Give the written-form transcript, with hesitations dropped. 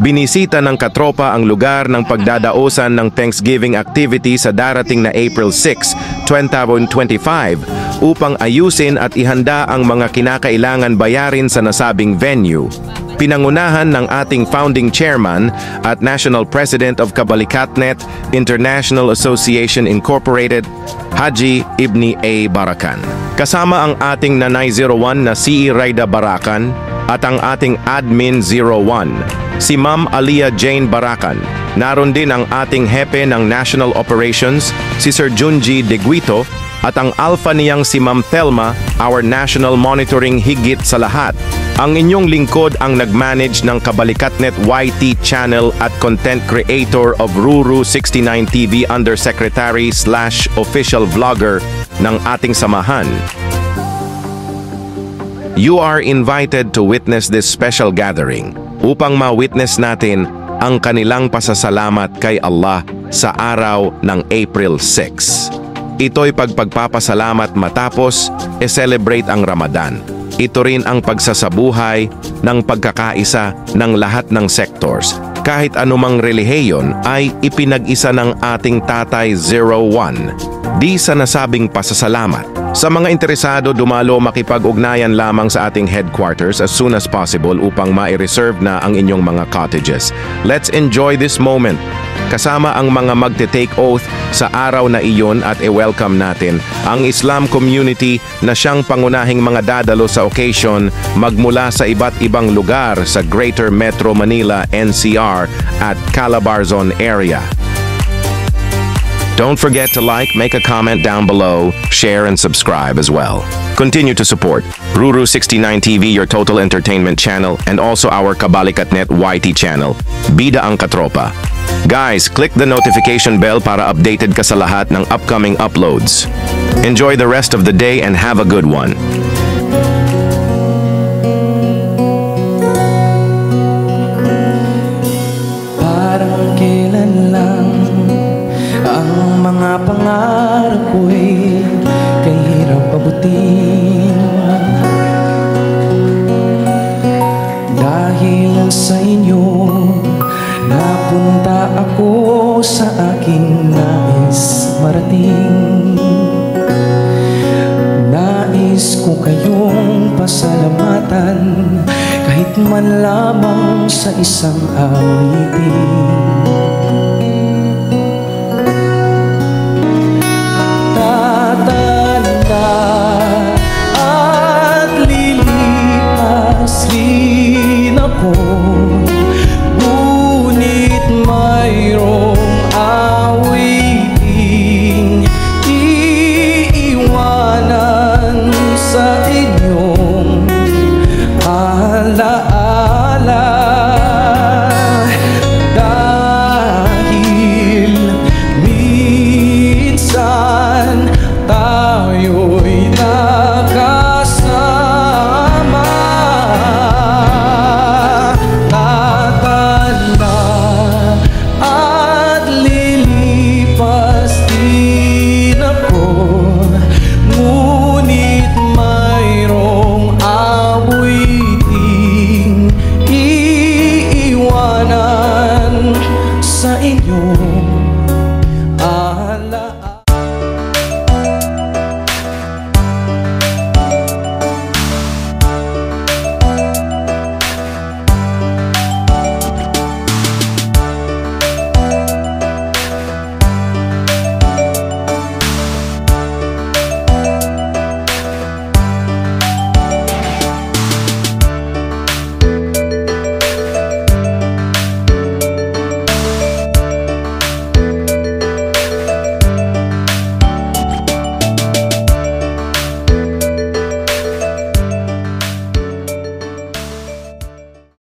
Binisita ng katropa ang lugar ng pagdadaosan ng Thanksgiving activity sa darating na April 6, 2025 upang ayusin at ihanda ang mga kinakailangan bayarin sa nasabing venue. Pinangunahan ng ating founding chairman at National President of Kabalikatnet International Association Incorporated, Haji Ibni A. Barakan. Kasama ang ating Nanay 01 na CE Raida Barakan at ang ating Admin 01, si Ma'am Alia Jane Barakan. Naroon din ang ating hepe ng National Operations, si Sir Junji De Guito, at ang alpha niyang si Ma'am Thelma, our National Monitoring higit sa lahat. Ang inyong lingkod ang nag-manage ng Kabalikatnet YT channel at content creator of Ruru 69 TV Undersecretary/official vlogger ng ating samahan. You are invited to witness this special gathering upang ma-witness natin ang kanilang pasasalamat kay Allah sa araw ng April 6. Ito'y pagpapasalamat matapos celebrate ang Ramadan. Ito rin ang pagsasabuhay ng pagkakaisa ng lahat ng sectors. Kahit anumang relihiyon ay ipinag-isa ng ating Tatay 01. Di sa nasabing pasasalamat. Sa mga interesado, dumalo makipag-ugnayan lamang sa ating headquarters as soon as possible upang ma-reserve na ang inyong mga cottages. Let's enjoy this moment. Kasama ang mga magte-take oath sa araw na iyon at i-welcome natin ang Islam community na siyang pangunahing mga dadalo sa occasion magmula sa iba't ibang lugar sa Greater Metro Manila NCR at Calabarzon area. Don't forget to like, make a comment down below, share and subscribe as well. Continue to support Ruru 69 TV, your total entertainment channel, and also our Kabalikatnet YT channel, Bida ang Katropa. Guys, click the notification bell para updated ka sa lahat ng upcoming uploads. Enjoy the rest of the day and have a good one. Parang kailan lang ang mga pangarap ko'y kahirap pabutin. Dahil sa inyo napunta ako sa aking nais marating. Nais ko kayong pasalamatan kahit man lamang sa isang awitin.